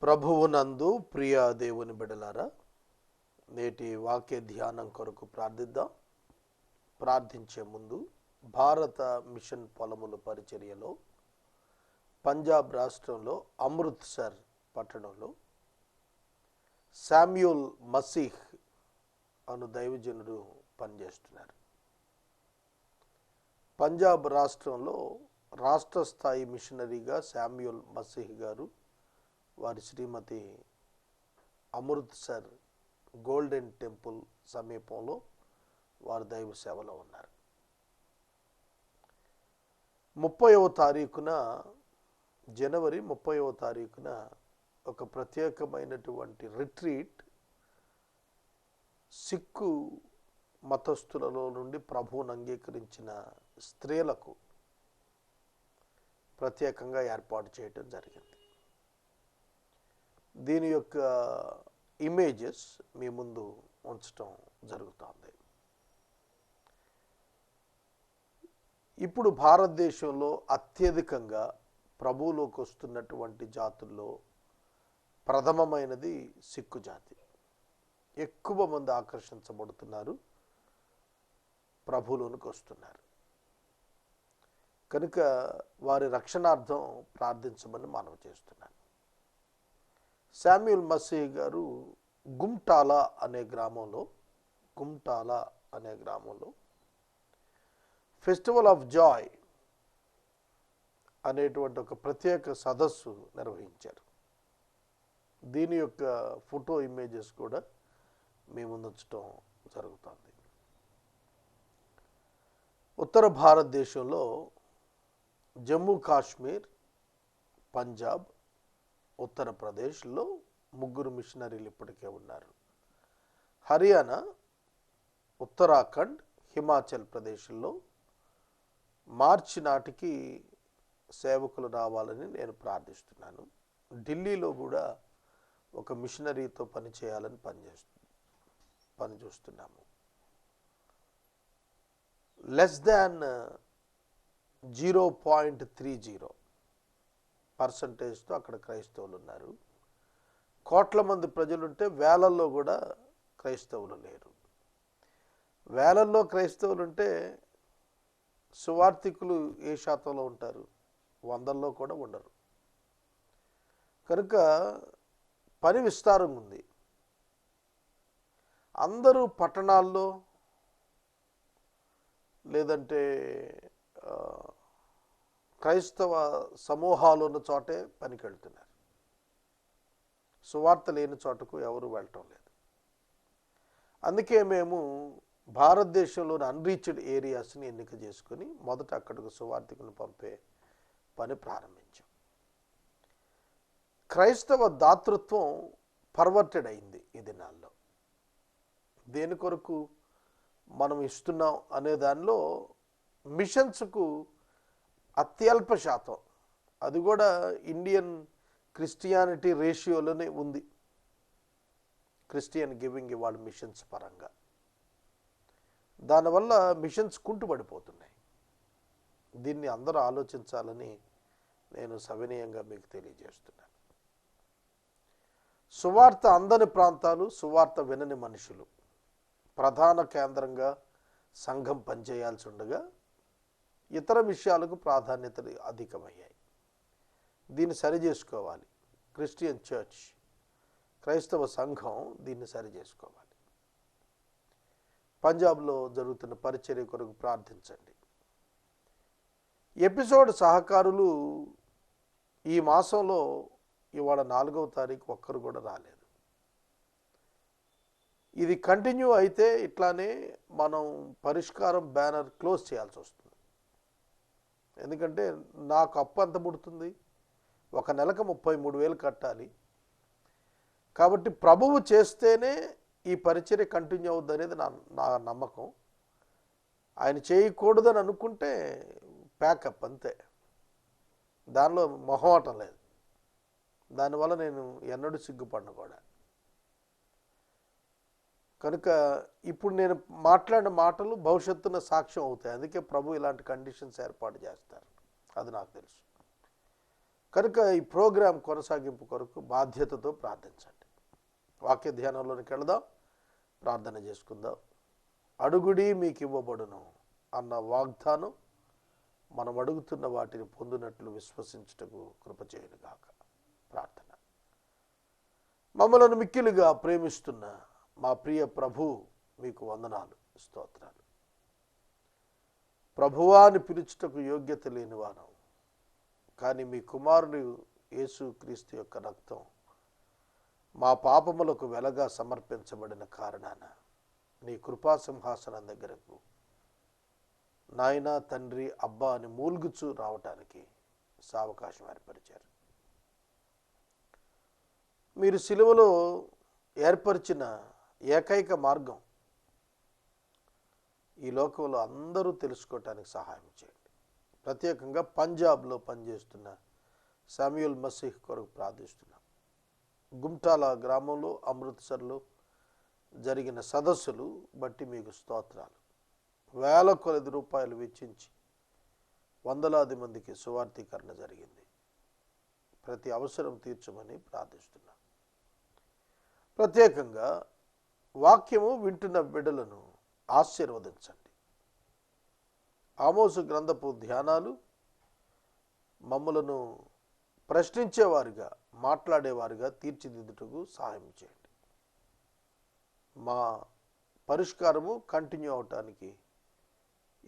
ప్రభువునందు ప్రియ దేవుని బిడలారా, నేటి వాక్య ధ్యానం కొరకు ప్రార్థిద్దాం. ప్రార్థించే ముందు భారత మిషన్ పొలముల పరిచర్యలో పంజాబ్ రాష్ట్రంలో అమృత్సర్ పట్టణంలో శామ్యూల్ మసీహ్ అను దైవజనుడు పనిచేస్తున్నారు. పంజాబ్ రాష్ట్రంలో రాష్ట్ర స్థాయి మిషనరీగా శామ్యూల్ మసీహ్ గారు, వారి శ్రీమతి అమృత్సర్ గోల్డెన్ టెంపుల్ సమీపంలో వారు దైవ సేవలో ఉన్నారు. 30వ తారీఖున జనవరి 30వ తారీఖున ఒక ప్రత్యేకమైనటువంటి రిట్రీట్ సిక్కు మతస్థులలో నుండి ప్రభువును అంగీకరించిన స్త్రీలకు ప్రత్యేకంగా ఏర్పాటు చేయడం జరిగింది. దీని యొక్క ఇమేజెస్ మీ ముందు ఉంచటం జరుగుతుంది. ఇప్పుడు భారతదేశంలో అత్యధికంగా ప్రభువులోకి వస్తున్నటువంటి జాతుల్లో ప్రథమమైనది సిక్కు జాతి. ఎక్కువ మంది ఆకర్షించబడుతున్నారు, ప్రభువులోనికి వస్తున్నారు. కనుక వారి రక్షణార్థం ప్రార్థించమని మనవి చేస్తున్నాను. శామ్యూల్ మసీహ్ గారు గుమ్టాలా అనే గ్రామంలో ఫెస్టివల్ ఆఫ్ జాయ్ అనేటువంటి ఒక ప్రత్యేక సదస్సు నిర్వహించారు. దీని యొక్క ఫోటో ఇమేజెస్ కూడా మీ ముందు ఉంచడం జరుగుతుంది. ఉత్తర భారతదేశంలో జమ్మూ కాశ్మీర్, పంజాబ్, ఉత్తరప్రదేశ్లో 3 మిషనరీలు ఇప్పటికే ఉన్నారు. హర్యానా, ఉత్తరాఖండ్, హిమాచల్ ప్రదేశ్లో మార్చి నాటికి సేవకులు రావాలని నేను ప్రార్థిస్తున్నాను. ఢిల్లీలో కూడా ఒక మిషనరీతో పనిచేయాలని పని చూస్తున్నాము. లెస్ దాన్ 0.30% అక్కడ క్రైస్తవులు ఉన్నారు. కోట్ల మంది ప్రజలుంటే వేలల్లో కూడా క్రైస్తవులు లేరు. వేలల్లో క్రైస్తవులు ఉంటే సువార్థికులు ఏ శాతంలో ఉంటారు? 100ల్లో కూడా ఉండరు. కనుక పని విస్తారంగా ఉంది. అందరూ పట్టణాల్లో లేదంటే క్రైస్తవ సమూహాలు ఉన్న చోటే పనికి వెళ్తున్నారు. సువార్త లేని చోటకు ఎవరు వెళ్ళటం లేదు. అందుకే మేము భారతదేశంలోని అన్రీచ్డ్ ఏరియాస్ని ఎన్నిక చేసుకుని మొదట అక్కడికి సువార్థికులను పంపే పని ప్రారంభించాం. క్రైస్తవ దాతృత్వం పర్వర్టెడ్ అయింది ఈ దినాల్లో. దేని కొరకు మనం ఇస్తున్నాం అనే దానిలో మిషన్స్కు అత్యల్ప శాతం, అది కూడా ఇండియన్ క్రిస్టియానిటీ రేషియోలోనే ఉంది. క్రిస్టియన్ గివింగ్ ఇవాళ మిషన్స్ పరంగా, దానివల్ల మిషన్స్ కుంటుపడిపోతున్నాయి. దీన్ని అందరూ ఆలోచించాలని నేను సవినయంగా మీకు తెలియజేస్తున్నాను. సువార్త అందని ప్రాంతాలు, సువార్త వినని మనుషులు ప్రధాన కేంద్రంగా సంఘం పనిచేయాల్సి ఉండగా ఇతర విషయాలకు ప్రాధాన్యతలు అధికమయ్యాయి. దీన్ని సరిచేసుకోవాలి. క్రిస్టియన్ చర్చ్, క్రైస్తవ సంఘం దీన్ని సరిచేసుకోవాలి. పంజాబ్లో జరుగుతున్న పరిచర్య కొరకు ప్రార్థించండి. ఎపిసోడ్ సహకారులు ఈ మాసంలో ఇవాళ 4వ తారీఖు ఒక్కరు కూడా రాలేదు. ఇది కంటిన్యూ అయితే ఇట్లానే మనం పరిష్కారం బ్యానర్ క్లోజ్ చేయాల్సి వస్తుంది. ఎందుకంటే నాకు అప్పు ఎంత పుడుతుంది? ఒక నెలకు 33,000 కట్టాలి. కాబట్టి ప్రభువు చేస్తేనే ఈ పరిచర్య కంటిన్యూ అవుద్ది అనేది నా నమ్మకం. ఆయన చేయకూడదని అనుకుంటే ప్యాకప్ అంతే. దానిలో మొహమాటం లేదు. దానివల్ల నేను ఎన్నడూ సిగ్గుపడను కూడా. కనుక ఇప్పుడు నేను మాట్లాడిన మాటలు భవిష్యత్తున సాక్ష్యం అవుతాయి. అందుకే ప్రభు ఇలాంటి కండిషన్స్ ఏర్పాటు చేస్తారు, అది నాకు తెలుసు. కనుక ఈ ప్రోగ్రాం కొనసాగింపు కొరకు బాధ్యతతో ప్రార్థించండి. వాక్య ధ్యానంలోనికి వెళదాం, ప్రార్థన చేసుకుందాం. అడుగుడి మీకు ఇవ్వబడును అన్న వాగ్దానం మనం అడుగుతున్న వాటిని పొందినట్లు విశ్వసించుటకు కృప చేయనుగాక. ప్రార్థన. మమ్మలను మిక్కిలుగా ప్రేమిస్తున్న మా ప్రియ ప్రభు, మీకు వందనాలు, స్తోత్రాలు. ప్రభువాని పిలుచుటకు యోగ్యత లేనివాను, కానీ మీ కుమారుడు యేసుక్రీస్తు యొక్క రక్తం మా పాపములకు వెలగా సమర్పించబడిన కారణాన నీ కృపాసింహాసనం దగ్గరకు నాయనా, తండ్రి, అబ్బా అని మూల్గుచూ రావటానికి సావకాశం ఏర్పరిచారు. మీరు సిలువలో ఏర్పరిచిన ఏకైక మార్గం ఈ లోకంలో అందరూ తెలుసుకోవటానికి సహాయం చేయండి. ప్రత్యేకంగా పంజాబ్లో పనిచేస్తున్న శామ్యూల్ మసీహ్ కొరకు ప్రార్థిస్తున్నాం. గుమ్టాలా గ్రామంలో, అమృత్సర్లో జరిగిన సదస్సులు బట్టి మీకు స్తోత్రాలు. వేల కొలది రూపాయలు వెచ్చించి వందలాది మందికి సువార్తీకరణ జరిగింది. ప్రతి అవసరం తీర్చమని ప్రార్థిస్తున్నాం. ప్రత్యేకంగా వాక్యము వింటున్న బిడ్డలను ఆశీర్వదించండి. ఆమోసు గ్రంథపు ధ్యానాలు మమ్మలను ప్రశ్నించేవారుగా, మాట్లాడేవారుగా తీర్చిదిద్దుటకు సహాయం చేయండి. మా పరిష్కారము కంటిన్యూ అవటానికి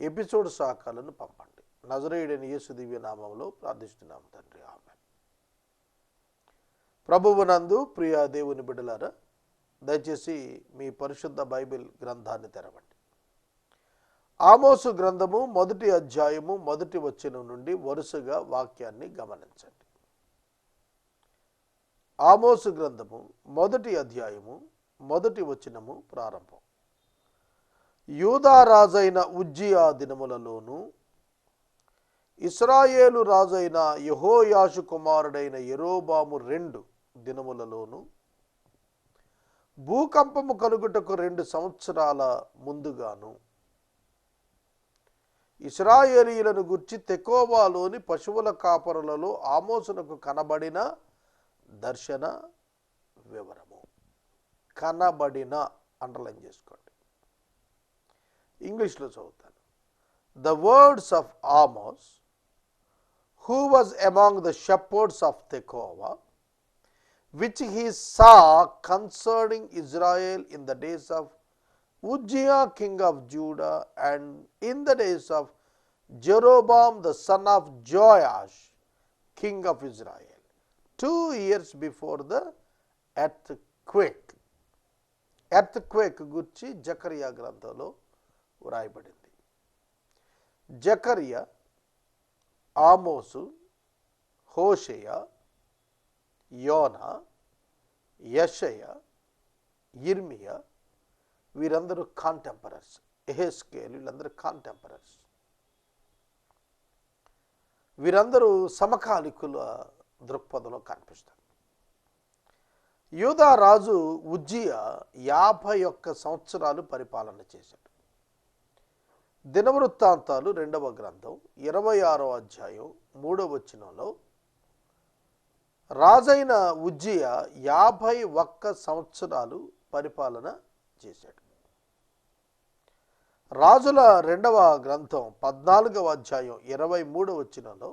ఎపిసోడ్ సహకారాలను పంపండి. నజరేయుడైన యేసు దివ్య నామములో ప్రార్థిస్తున్నాము తండ్రి, ఆమేన్. ప్రభువునందు ప్రియ దేవుని బిడ్డలారా, దయచేసి మీ పరిశుద్ధ బైబిల్ గ్రంథాన్ని తెరవండి. ఆమోసు గ్రంథము 1వ అధ్యాయము 1వ వచనం నుండి వరుసగా వాక్యాన్ని గమనించండి. ఆమోసు గ్రంథము 1వ అధ్యాయము 1వ వచనము ప్రారంభం. యూదా రాజైన ఉజ్జియా దినములలోను, ఇశ్రాయేలు రాజైన యెహోయాషు కుమారుడైన యెరోబాము 2 దినములలోను, భూకంపము కలుగుటకు 2 సంవత్సరాల ముందుగాను, ఇశ్రాయేలీయులను గుర్చి తెకోవాలోని పశువుల కాపరులలో ఆమోసునకు కనబడిన దర్శన వివరము. కనబడిన అండర్లైన్ చేసుకోండి. ఇంగ్లీష్లో చదువుతాను. The words of Amos, who was among the shepherds of Tekoa, which he saw concerning Israel in the days of Uzziah king of Judah and in the days of Jeroboam the son of Joash king of Israel, 2 years before the earthquake. Earthquake గురించి జకరియా గ్రంథంలో వ్రాయబడింది. జకరియా, ఆమోసు, హోషేయ, యోనా, యెషయా, యిర్మియా వీరందరూ కాంటెంపరర్స్. ఎహెస్కేలు వీళ్ళందరూ కాంటెంపరర్స్. వీరందరూ సమకాలికుల దృక్పథంలో కనిపిస్తారు. యూదా రాజు ఉజ్జియా 51 సంవత్సరాలు పరిపాలన చేశాడు. దినవృత్తాంతాలు 2వ గ్రంథం 26వ అధ్యాయం 3వ వచనంలో రాజైన ఉజ్జియా 51 సంవత్సరాలు పరిపాలన చేశాడు. రాజుల 2వ గ్రంథం 14వ అధ్యాయం 23వ వచనంలో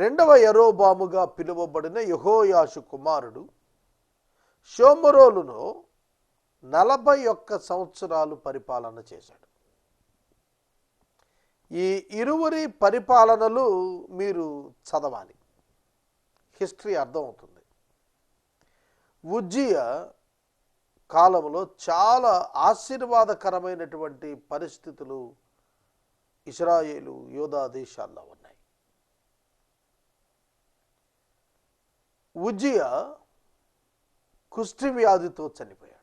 2వ యెరోబాముగా పిలువబడిన యెహోయాషు కుమారుడు షోమరోలులో 41 సంవత్సరాలు పరిపాలన చేశాడు. ఈ ఇరువురి పరిపాలనలు మీరు చదవాలి, హిస్టరీ అర్థమవుతుంది. ఉజ్జియా కాలంలో చాలా ఆశీర్వాదకరమైనటువంటి పరిస్థితులు ఇశ్రాయేలు, యూదా దేశాల్లో ఉన్నాయి. ఉజ్జియా కుష్టి వ్యాధితో చనిపోయాడు.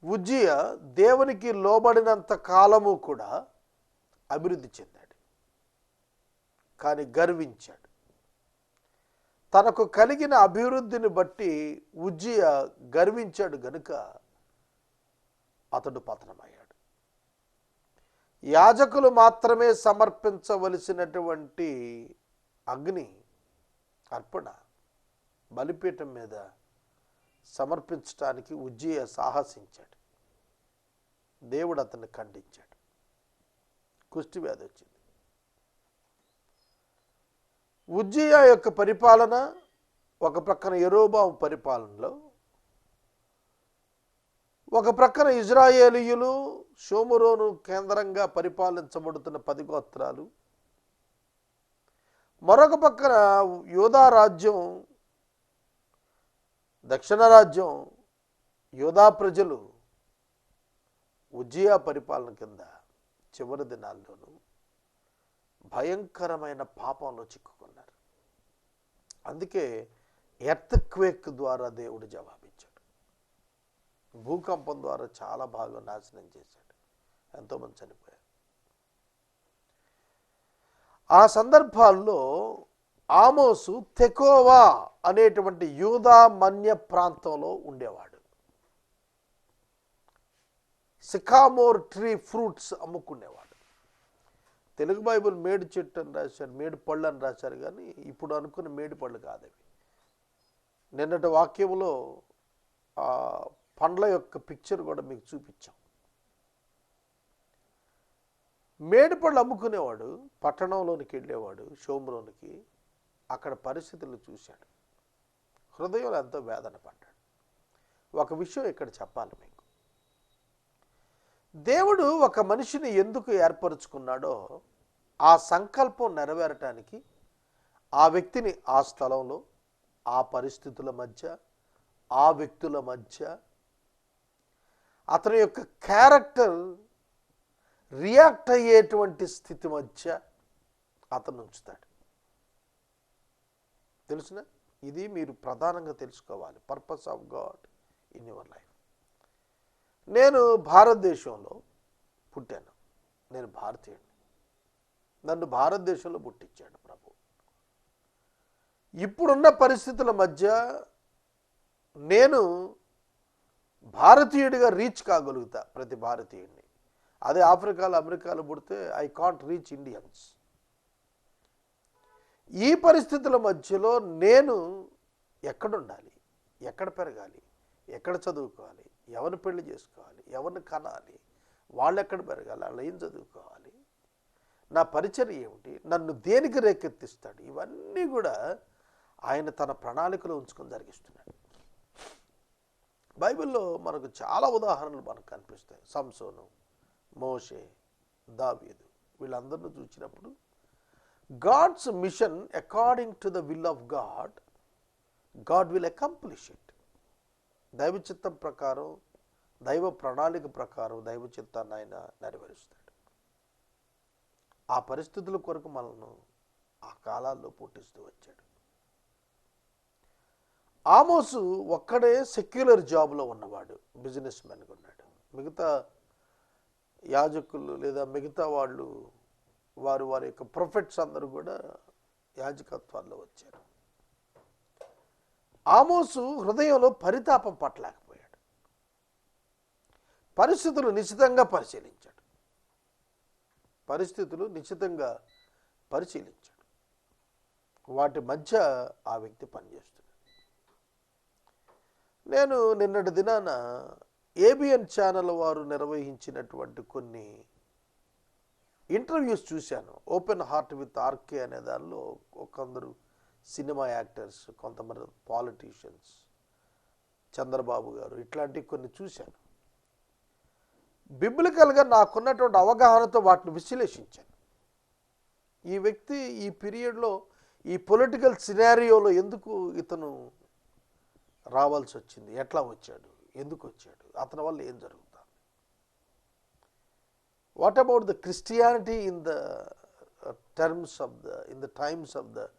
ఉజ్జియా దేవునికి లోబడినంత కాలము కూడా అభివృద్ధి చెందాడు, కానీ గర్వించాడు. తనకు కలిగిన అభివృద్ధిని బట్టి ఉజ్జియా గర్వించాడు గనుక అతడు పతనమయ్యాడు. యాజకులు మాత్రమే సమర్పించవలసినటువంటి అగ్ని అర్పణ బలిపీఠం మీద సమర్పించడానికి ఉజ్జియా సాహసించాడు. దేవుడు అతన్ని ఖండించాడు. కుష్టి వ్యాధి వచ్చింది. ఉజ్జియా యొక్క పరిపాలన ఒక ప్రక్కన యెరోబాము పరిపాలనలో, ఒక ప్రక్కన ఇజ్రాయేలీయులు షోమ్రోను కేంద్రంగా పరిపాలించబడుతున్న 10 గోత్రాలు, మరొక పక్కన యూదా రాజ్యం, దక్షిణ రాజ్యం, యూదా ప్రజలు ఉజ్జియా పరిపాలన కింద చివరి దినాల్లోనూ భయంకరమైన పాపంలో చిక్కుకున్నారు. అందుకే ఎర్త్క్వేక్ ద్వారా దేవుడు జవాబిచ్చాడు. భూకంపం ద్వారా చాలా బాగా నాశనం చేశాడు. ఎంతోమంది చనిపోయారు. ఆ సందర్భాల్లో ఆమోసు తెకోవా అనేటువంటి యూదా మన్య ప్రాంతంలో ఉండేవాడు. సికామోర్ ట్రీ ఫ్రూట్స్ అమ్ముకునేవాడు. తెలుగు బైబిల్ మేడి చెట్టు అని రాశారు, మేడి పళ్ళు అని రాశారు, కానీ ఇప్పుడు అనుకున్న మేడి పళ్ళు కాదవి. నిన్నటి వాక్యంలో ఆ పండ్ల యొక్క పిక్చర్ కూడా మీకు చూపించాం. మేడి పళ్ళు అమ్ముకునేవాడు. పట్టణంలోనికి వెళ్ళేవాడు, షోమ్రోనికి. అక్కడ పరిస్థితులు చూశాడు. హృదయంలో ఎంతో వేదన పడ్డాడు. ఒక విషయం ఇక్కడ చెప్పాలి మీకు. దేవుడు ఒక మనిషిని ఎందుకు ఏర్పరుచుకున్నాడో ఆ సంకల్పం నెరవేరటానికి ఆ వ్యక్తిని ఆ స్థలంలో, ఆ పరిస్థితుల మధ్య, ఆ వ్యక్తుల మధ్య అతని యొక్క క్యారెక్టర్ రియాక్ట్ అయ్యేటువంటి స్థితి మధ్య అతను ఉంచుతాడు. తెలుసునా? ఇది మీరు ప్రధానంగా తెలుసుకోవాలి. Purpose of God in your life. నేను భారతదేశంలో పుట్టాను. నేను భారతీయుడిని. నన్ను భారతదేశంలో పుట్టించాడు ప్రభు. ఇప్పుడున్న పరిస్థితుల మధ్య నేను భారతీయుడిగా రీచ్ కాగలుగుతా ప్రతి భారతీయుడిని. అదే ఆఫ్రికాలో, అమెరికాలో పుడితే ఐ కాంట్ రీచ్ ఇండియన్స్. ఈ పరిస్థితుల మధ్యలో నేను ఎక్కడుండాలి, ఎక్కడ పెరగాలి, ఎక్కడ చదువుకోవాలి, ఎవరిని పెళ్లి చేసుకోవాలి, ఎవరిని కనాలి, వాళ్ళు ఎక్కడ పెరగాలి, వాళ్ళు ఏం చదువుకోవాలి, నా పరిచర్య ఏమిటి, నన్ను దేనికి రేకెత్తిస్తాడు, ఇవన్నీ కూడా ఆయన తన ప్రణాళికలో ఉంచుకొని జరిగిస్తున్నాడు. బైబిల్లో మనకు చాలా ఉదాహరణలు మనకు కనిపిస్తాయి. సంసోను, మోషే, దావీదు, వీళ్ళందరినీ చూసినప్పుడు God's mission according to the will of God, God will accomplish it. దైవ చిత్తం ప్రకారం, దైవ ప్రణాళిక ప్రకారం దైవ చిత్తాన్ని ఆయన నెరవేరుస్తాడు. ఆ పరిస్థితుల కొరకు మనల్ని ఆ కాలాల్లో పుట్టిస్తూ వచ్చాడు. ఆమోసు ఒక్కడే సెక్యులర్ జాబ్లో ఉన్నవాడు, బిజినెస్ మ్యాన్గా ఉన్నాడు. మిగతా యాజకులు లేదా మిగతా వాళ్ళు వారి యొక్క ప్రొఫెట్స్ అందరూ కూడా యాజకత్వాల్లో వచ్చారు. ఆమోసు హృదయంలో పరితాపం పట్టలేకపోయాడు. పరిస్థితులు నిశ్చితంగా పరిశీలించాడు. వాటి మధ్య ఆ వ్యక్తి పనిచేస్తున్నాడు. నేను నిన్నటి దినాన ఏబిఎన్ ఛానల్ వారు నిర్వహించినటువంటి కొన్ని ఇంటర్వ్యూస్ చూశాను. ఓపెన్ హార్ట్ విత్ ఆర్కే అనే దానిలో కొందరు సినిమా యాక్టర్స్, కొంతమంది పాలిటీషియన్స్, చంద్రబాబు గారు, ఇట్లాంటివి కొన్ని చూశాను. బిబ్లికల్గా నాకున్నటువంటి అవగాహనతో వాటిని విశ్లేషించాను. ఈ వ్యక్తి ఈ పీరియడ్లో, ఈ పొలిటికల్ సినారియోలో ఎందుకు ఇతను రావాల్సి వచ్చింది, ఎట్లా వచ్చాడు, ఎందుకు వచ్చాడు, అతని వల్ల ఏం జరుగుతుంది, what about the Christianity in the terms of in the times of the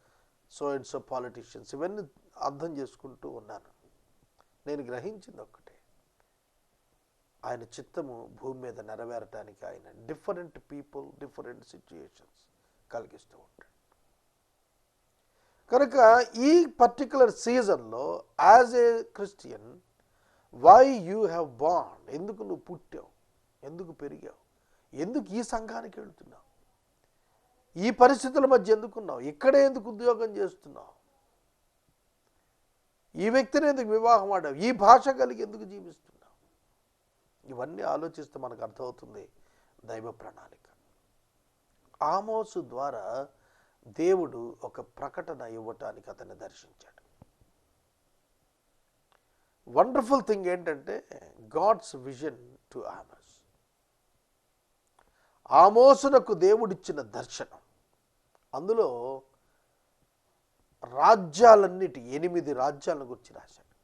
so and so politicians, ఇవన్నీ అర్థం చేసుకుంటూ ఉన్నాను. నేను గ్రహించింది ఒక్కటే, ఆయన చిత్తము భూమి మీద నెరవేరటానికి ఆయన డిఫరెంట్ పీపుల్, డిఫరెంట్ సిచ్యుయేషన్స్ కలిగిస్తూ ఉంటాడు. కనుక ఈ పర్టికులర్ సీజన్లో as a Christian, why you have born, ఎందుకు నువ్వు పుట్టావు, ఎందుకు పెరిగావు, ఎందుకు ఈ సంఘానికి వెళ్తున్నావు? ఈ పరిస్థితుల మధ్య ఎందుకున్నావు? ఇక్కడే ఎందుకు ఉద్యోగం చేస్తున్నావు? ఈ వ్యక్తిని ఎందుకు వివాహం ఆడావు? ఈ భాష కలిగి ఎందుకు జీవిస్తున్నావు? ఇవన్నీ ఆలోచిస్తే మనకు అర్థమవుతుంది దైవ ప్రణాళిక. ఆమోసు ద్వారా దేవుడు ఒక ప్రకటన ఇవ్వటానికి అతన్ని దర్శించాడు. వండర్ఫుల్ థింగ్ ఏంటంటే గాడ్స్ విజన్ టు ఆమోస్. ఆమోసునకు దేవుడిచ్చిన దర్శనం, అందులో రాజ్యాలన్నిటి 8 రాజ్యాలను గురించి రాశాడు.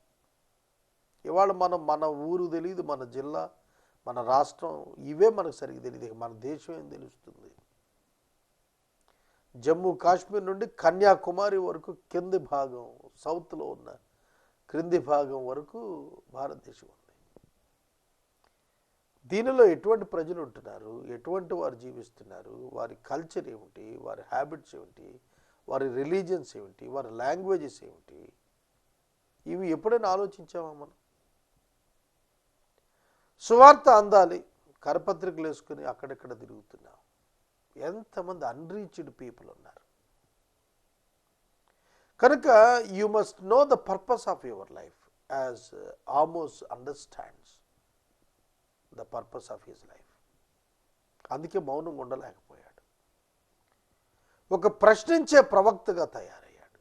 ఇవాళ మన ఊరు తెలియదు, మన జిల్లా, మన రాష్ట్రం ఇవే మనకు సరిగ్గా తెలియదు. మన దేశం ఏం తెలుస్తుంది? జమ్మూ కాశ్మీర్ నుండి కన్యాకుమారి వరకు కింది భాగం, సౌత్లో ఉన్న క్రింది భాగం వరకు భారతదేశం ఉంది. దీనిలో ఎటువంటి ప్రజలు ఉంటున్నారు, ఎటువంటి వారు జీవిస్తున్నారు, వారి కల్చర్ ఏమిటి, వారి హ్యాబిట్స్ ఏమిటి, వారి రిలీజియన్స్ ఏమిటి, వారి లాంగ్వేజెస్ ఏమిటి, ఇవి ఎప్పుడైనా ఆలోచించామా మనం? సువార్త అందాలి, కరపత్రికలు వేసుకుని అక్కడెక్కడ తిరుగుతున్నాం. ఎంతమంది అన్రీచ్డ్ పీపుల్ ఉన్నారు. కనుక you must know the purpose of your life as Amos understands the purpose of his life. అందుకే మౌనంగా ఉండలేకపోయాడు. ఒక ప్రశ్నించే ప్రవక్తగా తయారయ్యాడు.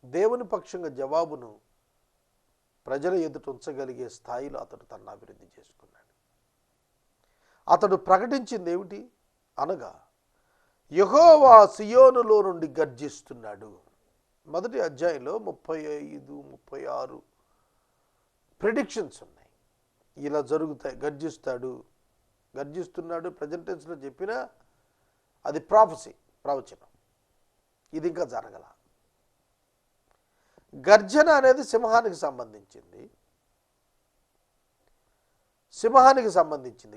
దేవుని పక్షంగా జవాబును ప్రజల ఎదుట ఉంచగలిగే స్థాయిలో అతడు తన అభివృద్ధి చేసుకున్నాడు. అతడు ప్రకటించింది ఏమిటి అనగా, యెహోవా సియోనులో నుండి గర్జిస్తున్నాడు. మొదటి అధ్యాయంలో 35, 36 ప్రిడిక్షన్స్ ఉన్నాయి. ఇలా జరుగుతాయి, గర్జిస్తున్నాడు ప్రజెంట్ టెన్స్లో చెప్పినా అది ప్రవచనం. ఇది ఇంకా జరగల. గర్జన అనేది సింహానికి సంబంధించింది.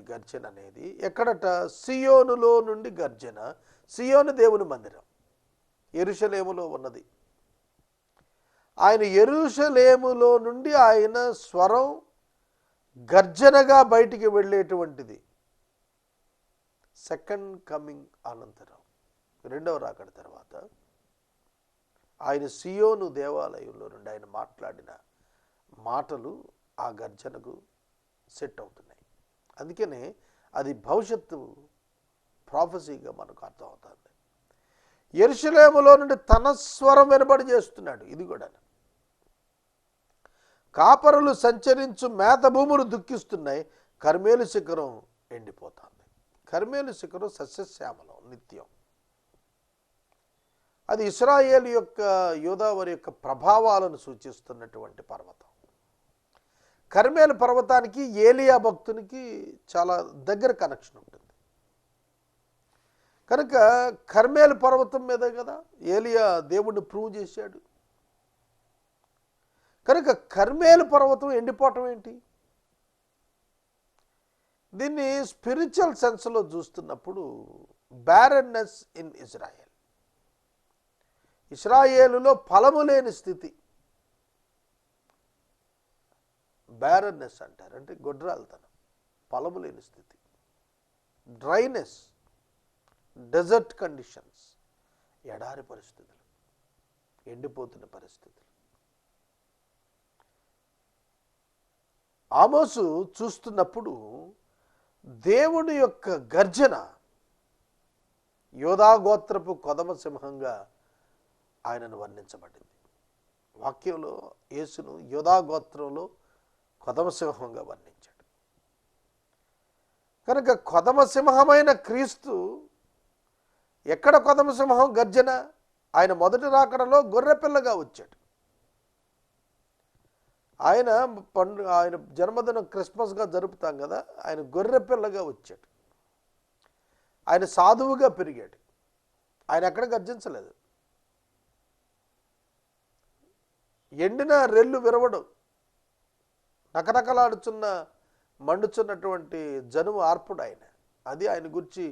గర్జన అనేది ఎక్కడట? సియోనులో నుండి గర్జన. సియోను దేవుని మందిరం యెరూషలేములో ఉన్నది. ఆయన యెరూషలేములో నుండి ఆయన స్వరం గర్జనగా బయటికి వెళ్ళేటువంటిది సెకండ్ కమింగ్ అనంతరం, రెండవ రాకడ తర్వాత ఆయన సియోను దేవాలయంలో నుండి ఆయన మాట్లాడిన మాటలు ఆ గర్జనకు సెట్ అవుతున్నాయి. అందుకనే అది భవిష్యత్తు ప్రాఫెసీగా మనకు అర్థమవుతుంది. యెరూషలేములో నుండి తన స్వరం వెనుబడి చేస్తున్నాడు. ఇది కూడా కాపరులు సంచరించు మేత భూములు దుఃఖిస్తున్నాయి, కర్మేలు శిఖరం ఎండిపోతుంది. కర్మేలు శిఖరం సస్యశ్యామలం, నిత్యం. అది ఇశ్రాయేలు యొక్క, యూదావారి యొక్క ప్రభావాలను సూచిస్తున్నటువంటి పర్వతం. కర్మేలు పర్వతానికి ఏలియా భక్తునికి చాలా దగ్గర కనెక్షన్ ఉంటుంది. కనుక కర్మేలు పర్వతం మీదే కదా ఏలియా దేవుడిని ప్రూవ్ చేశాడు. కనుక కర్మేలు పర్వతం ఎండిపోవటం ఏంటి? దీన్ని స్పిరిచువల్ సెన్స్లో చూస్తున్నప్పుడు బ్యారన్నెస్ ఇన్ ఇజ్రాయెల్, ఇశ్రాయేలులో ఫలము లేని స్థితి, బ్యారన్నెస్ అంటారు. అంటే గొడ్రాలతనం, ఫలము లేని స్థితి, డ్రైనెస్, డెజర్ట్ కండిషన్స్, ఎడారి పరిస్థితులు, ఎండిపోతున్న పరిస్థితులు. ఆమోసు చూస్తున్నప్పుడు దేవుని యొక్క గర్జన యోధాగోత్రపు కొదమ సింహంగా ఆయనను వర్ణించబడింది. వాక్యంలో యేసును యోధాగోత్రంలో కొదమ సింహంగా వర్ణించాడు. కనుక కొదమ సింహమైన క్రీస్తు ఎక్కడ కొదమ సింహం గర్జన? ఆయన మొదటి రాకడలో గొర్రెపిల్లగా వచ్చాడు. ఆయన జన్మదినం క్రిస్మస్గా జరుపుతాం కదా, ఆయన గొర్రెపిల్లగా వచ్చాడు. ఆయన సాధువుగా పెరిగాడు. ఆయన ఎక్కడ గర్జించలేదు. ఎండిన రెల్లు విరవడం, నకనకలాడుచున్న మండుచున్నటువంటి జనుము ఆర్పుడు ఆయన. అది ఆయన గురించి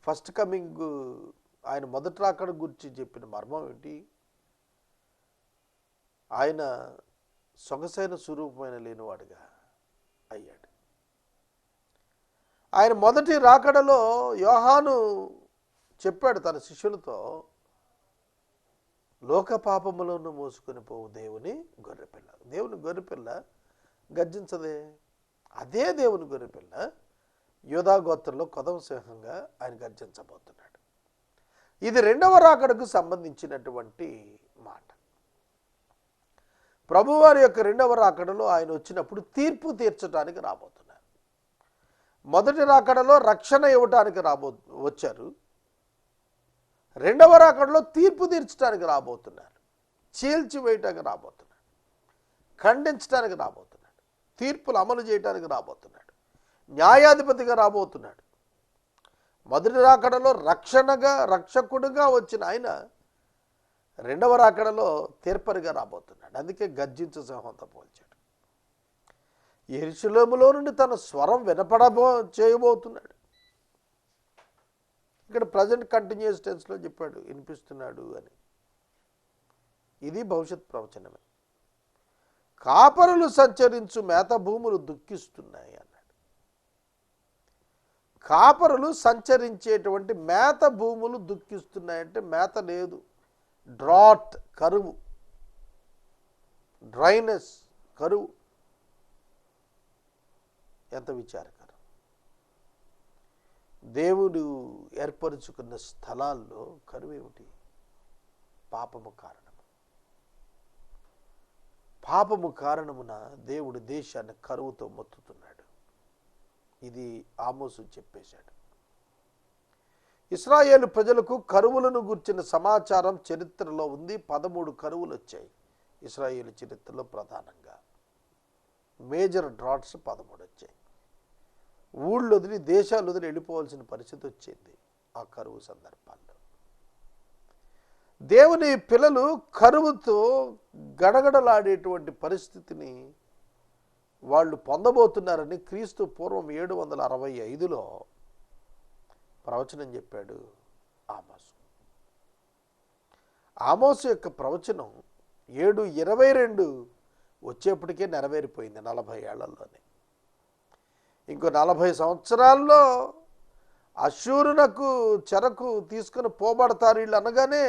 ఫస్ట్ కమింగ్, ఆయన మొదటి రాకడ గురించి చెప్పిన మర్మం ఏంటి? ఆయన సొగసైన స్వరూపమైన లేనివాడుగా అయ్యాడు. ఆయన మొదటి రాకడలో యోహాను చెప్పాడు తన శిష్యులతో, లోక పాపములను మోసుకొని పోవు దేవుని గొర్రెపిల్ల. దేవుని గొర్రెపిల్ల గర్జించదే. అదే దేవుని గొర్రెపిల్ల యూదా గోత్రంలో కొదమ సింహంగా ఆయన గర్జించబోతున్నాడు. ఇది రెండవ రాకడకు సంబంధించినటువంటి మాట. ప్రభువారి యొక్క రెండవ రాకడలో ఆయన వచ్చినప్పుడు తీర్పు తీర్చడానికి రాబోతున్నారు. మొదటి రాకడలో రక్షణ ఇవ్వటానికి వచ్చారు. రెండవ రాకడలో తీర్పు తీర్చడానికి రాబోతున్నారు. చీల్చివేయటానికి రాబోతున్నాడు, ఖండించడానికి రాబోతున్నాడు, తీర్పులు అమలు చేయడానికి రాబోతున్నాడు, న్యాయాధిపతిగా రాబోతున్నాడు. మొదటి రాకడలో రక్షకుడుగా వచ్చిన ఆయన రెండవ రాకడలో తీర్పరిగా రాబోతున్నాడు. అందుకే గర్జించు సింహంతో పోల్చాడు. యెరూషలేములో నుండి తన స్వరం చేయబోతున్నాడు. ఇక్కడ ప్రజెంట్ కంటిన్యూస్ టెన్స్లో చెప్పాడు, వినిపిస్తున్నాడు అని. ఇది భవిష్యత్ ప్రవచనమే. కాపరులు సంచరించు మేత భూములు దుఃఖిస్తున్నాయి అన్నాడు. కాపరులు సంచరించేటువంటి మేత భూములు దుఃఖిస్తున్నాయంటే మేత లేదు, డ్రాట్, కరువు, డ్రైనెస్, కరువు. ఎంత విచారకరం. దేవుడు ఏర్పరుచుకున్న స్థలాల్లో కరువు ఏమిటి? పాపము కారణము. పాపము కారణమున దేవుడు దేశాన్ని కరువుతో మొత్తుతున్నాడు. ఇది ఆమోసు చెప్పేశాడు. ఇశ్రాయేలు ప్రజలకు కరువులను గుర్చిన సమాచారం చరిత్రలో ఉంది. 13 కరువులు వచ్చాయి ఇశ్రాయేలు చరిత్రలో. ప్రధానంగా మేజర్ డ్రాట్స్ 13 వచ్చాయి. ఊళ్ళు వదిలి, దేశాలు వదిలి వెళ్ళిపోవాల్సిన పరిస్థితి వచ్చింది ఆ కరువు సందర్భాల్లో. దేవుని పిల్లలు కరువుతో గడగడలాడేటువంటి పరిస్థితిని వాళ్ళు పొందబోతున్నారని క్రీస్తు పూర్వం 765లో ప్రవచనం చెప్పాడు ఆమోసు. ఆమోసు యొక్క ప్రవచనం 7:22 వచ్చేప్పటికే నెరవేరిపోయింది 40 ఏళ్లలోనే. ఇంకో 40 సంవత్సరాల్లో అష్షూరునకు చెరకు తీసుకుని పోబడతారు వీళ్ళు అనగానే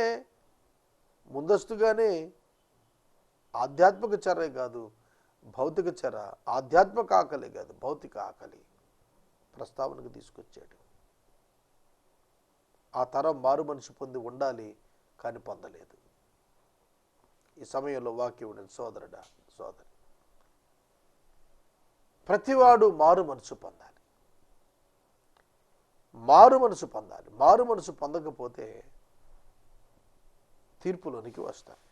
ముందస్తుగానే ఆధ్యాత్మిక చెరే కాదు, భౌతిక చెర, ఆధ్యాత్మిక ఆకలి కాదు, భౌతిక ఆకలి ప్రస్తావనకు తీసుకొచ్చాడు. ఆ తరం మారు మనసు పొంది ఉండాలి, కానీ పొందలేదు. ఈ సమయంలో వాక్యం సోదరుడా, సోదరి, ప్రతివాడు మారు మనసు పొందాలి. మారు మనసు పొందాలి. మారు మనసు పొందకపోతే తీర్పులోనికి వస్తారు.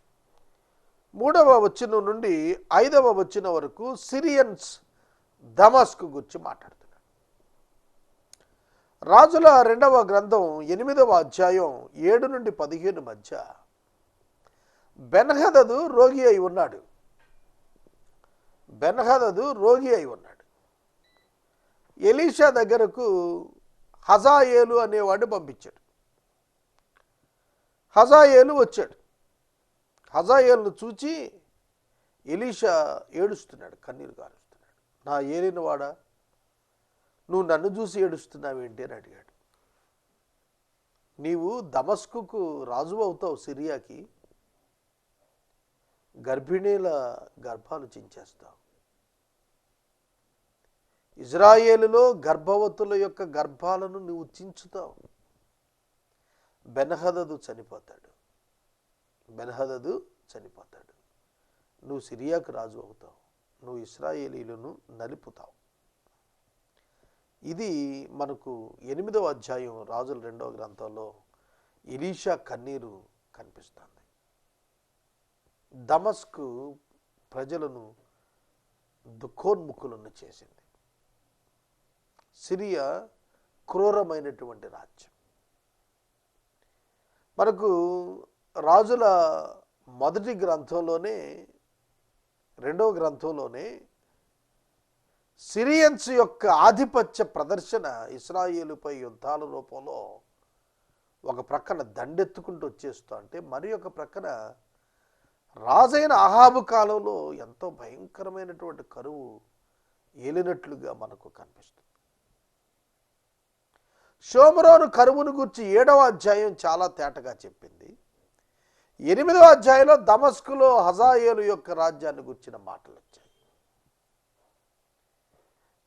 3వ వచనం నుండి 5వ వచనం వరకు సిరియన్స్ దమస్కు గురించి మాట్లాడుతున్నాడు. రాజుల 2వ గ్రంథం 8వ అధ్యాయం 7 నుండి 15 మధ్య బెన్హదదు రోగి అయి ఉన్నాడు. బెన్హదదు రోగి అయి ఉన్నాడు. ఎలీషా దగ్గరకు హజాయేలు అనేవాడిని పంపించాడు. హజాయేలు వచ్చాడు. హజాయేలును చూచి ఎలీషా ఏడుస్తున్నాడు, కన్నీరు కారుస్తున్నాడు. నా ఏలినవాడా, నువ్వు నన్ను చూసి ఏడుస్తున్నావేంటి అని అడిగాడు. నీవు దమస్కుకు రాజు అవుతావు, సిరియాకి గర్భిణీల గర్భాలు చించేస్తావు. ఇజ్రాయేలులో గర్భవతుల యొక్క గర్భాలను నువ్వు చించుతావు. బెన్హదదు చనిపోతాడు. బెన్హదదు చనిపోతాడు. నువ్వు సిరియాకు రాజు అవుతావు. నువ్వు ఇశ్రాయేలీలను నలుపుతావు. ఇది మనకు 8వ అధ్యాయం రాజుల 2వ గ్రంథంలో ఎలీషా కన్నీరు కనిపిస్తుంది. దమస్కు ప్రజలను దుఃఖోన్ముఖులను చేసింది. సిరియా క్రూరమైనటువంటి రాజ్యం. మనకు రాజుల మొదటి గ్రంథంలోనే, 2వ గ్రంథంలోనే సిరియన్స్ యొక్క ఆధిపత్య ప్రదర్శన ఇశ్రాయేలుపై యుద్ధాల రూపంలో ఒక ప్రక్కన దండెత్తుకుంటూ వచ్చేస్తూ అంటే, మరి ఒక ప్రక్కన రాజైన అహాబు కాలంలో ఎంతో భయంకరమైనటువంటి కరువు ఏలినట్లుగా మనకు కనిపిస్తుంది. షోమ్రోను కరువును గురించి 7వ అధ్యాయం చాలా తేటగా చెప్పింది. 8వ అధ్యాయంలో దమస్కులో హజాయేలు యొక్క రాజ్యాన్ని గురించిన మాటలు వచ్చాయి.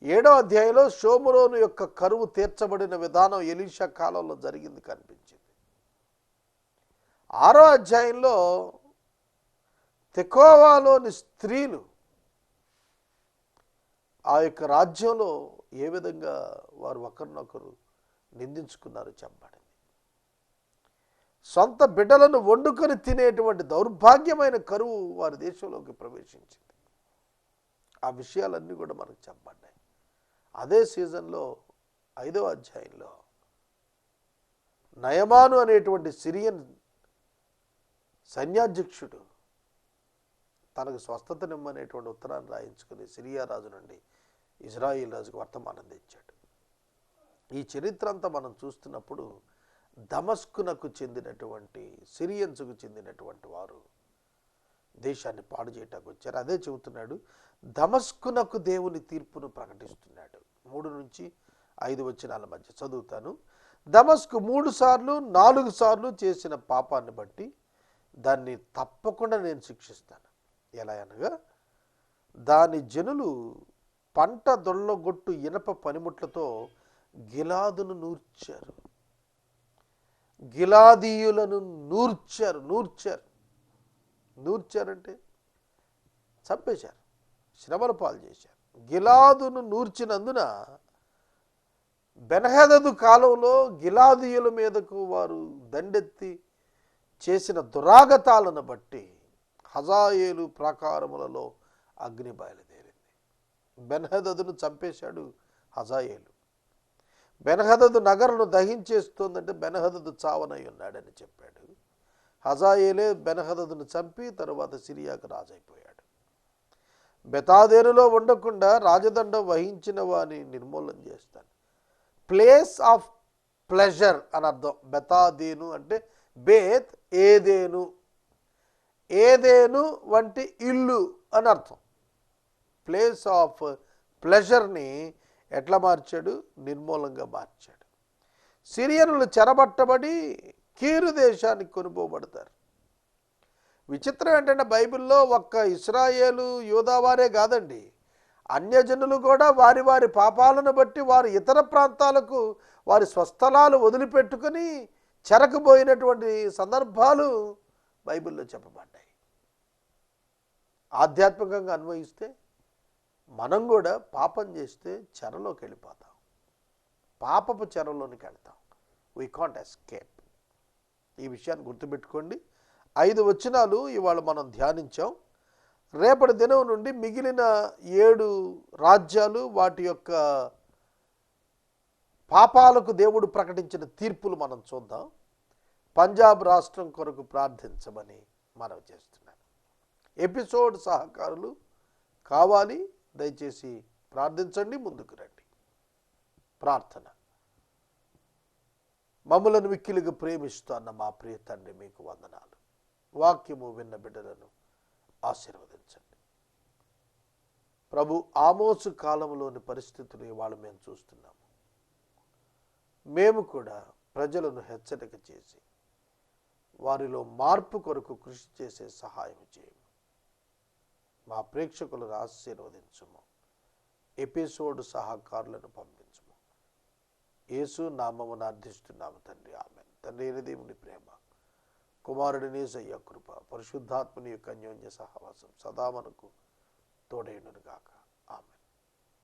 7వ అధ్యాయంలో షోమ్రోను యొక్క కరువు తీర్చబడిన విధానం ఎలీషా కాలంలో జరిగింది కనిపించింది. 6వ అధ్యాయంలో తెకోవాలోని స్త్రీలు ఆ యొక్క రాజ్యంలో ఏ విధంగా వారు ఒకరినొకరు నిందించుకున్నారు చెప్పబడింది. సొంత బిడ్డలను వండుకొని తినేటువంటి దౌర్భాగ్యమైన కరువు వారి దేశంలోకి ప్రవేశించింది. ఆ విషయాలన్నీ కూడా మనకు చెప్పబడ్డాయి. అదే సీజన్లో 5వ అధ్యాయంలో నయమాను అనేటువంటి సిరియన్ సైన్యాధ్యక్షుడు తనకు స్వస్థతనిమ్మనేటువంటి ఉత్తరాన్ని రాయించుకుని సిరియా రాజు నుండి ఇజ్రాయిల్ రాజుకు వర్తమానం తెచ్చాడు. ఈ చరిత్ర అంతా మనం చూస్తున్నప్పుడు దమస్కునకు చెందినటువంటి సిరియన్స్కు చెందినటువంటి వారు దేశాన్ని పాడు చేయటానికి వచ్చారు. అదే చెబుతున్నాడు, దమస్కునకు దేవుని తీర్పును ప్రకటిస్తున్నాడు. 3 నుంచి 5 వచనాల మధ్య చదువుతాను. దమస్కు 3 సార్లు 4 సార్లు చేసిన పాపాన్ని బట్టి దాన్ని తప్పకుండా నేను శిక్షిస్తాను. ఎలా అనగా, దాని జనులు పంట దొల్లగొట్టు ఇనప పనిముట్లతో గిలాదును నూర్చారు, గిలాదీయులను నూర్చారంటే చంపేశారు, శ్రమల పాలు చేశారు. గిలాదును నూర్చినందున బెన్హదదు కాలంలో గిలాదీయుల మీదకు వారు దండెత్తి చేసిన దురాగతాలను బట్టి హజాయేలు ప్రాకారములలో అగ్ని బయలుదేరింది. బెన్హదదును చంపేశాడు హజాయేలు. బెన్హదదు నగరును దహించేస్తుందంటే బెన్హదదు చావనై ఉన్నాడని చెప్పాడు. హజాయేలే బెన్హదదును చంపి తరువాత సిరియాకు రాజైపోయాడు. బెతాదేనులో ఉండకుండా రాజదండం వహించిన వాని నిర్మూలన చేస్తాను. ప్లేస్ ఆఫ్ ప్లెజర్ అని అర్థం. బెతాదేను అంటే బేత్ ఏదేను, ఏదేను వంటి ఇల్లు అని అర్థం. ప్లేస్ ఆఫ్ ప్లెజర్ని ఎట్లా మార్చాడు? నిర్మూలంగా మార్చాడు. సిరియనులు చెరబట్టబడి కీరు దేశానికి కొనుపోబడతారు. విచిత్రం ఏంటంటే బైబిల్లో ఒక్క ఇశ్రాయేలు యూదావారే కాదండి, అన్యజనులు కూడా వారి వారి పాపాలను బట్టి వారు ఇతర ప్రాంతాలకు వారి స్వస్థలాలు వదిలిపెట్టుకుని చెరకుపోయినటువంటి సందర్భాలు బైబిల్లో చెప్పబడ్డాయి. ఆధ్యాత్మికంగా అన్వయిస్తే మనం కూడా పాపం చేస్తే చెరలోకి వెళ్ళిపోతాం, పాపపు చెరలోనికి వెళ్తాం. We can't escape. ఈ విషయాన్ని గుర్తుపెట్టుకోండి. 5 వచనాలు ఇవాళ మనం ధ్యానించాం. రేపటి దినం నుండి మిగిలిన 7 రాజ్యాలు వాటి యొక్క పాపాలకు దేవుడు ప్రకటించిన తీర్పులు మనం చూద్దాం. పంజాబ్ రాష్ట్రం కొరకు ప్రార్థించమని మనవి చేస్తున్నాను. ఎపిసోడ్ సహకారులు కావాలి, దయచేసి ప్రార్థించండి, ముందుకు రండి. ప్రార్థన. మమ్ములను మిక్కిలిగా ప్రేమిస్తున్న మా ప్రియ తండ్రి, మీకు వందనాలు. వాక్యము విన్న బిడ్డలను ఆశీర్వదించండి ప్రభు. ఆమోసు కాలంలోని పరిస్థితులు ఇవాళ మేము చూస్తున్నాము. మేము కూడా ప్రజలను హెచ్చరిక చేసి వారిలో మార్పు కొరకు కృషి చేసే సహాయం చేయము. మా ప్రేక్షకులను ఆశీర్వదించుము. ఎపిసోడ్ సహకారులను పంపించుము. యేసు నామమున అర్థిస్తున్నాము తండ్రి, ఆమేన్. తండ్రి అయిన దేవుని ప్రేమ, కుమారుడిని యేసయ్య కృప, పరిశుద్ధాత్మని యొక్క అన్యోన్య సహవాసం సదా మనకు తోడైనను గాక. ఆమేన్.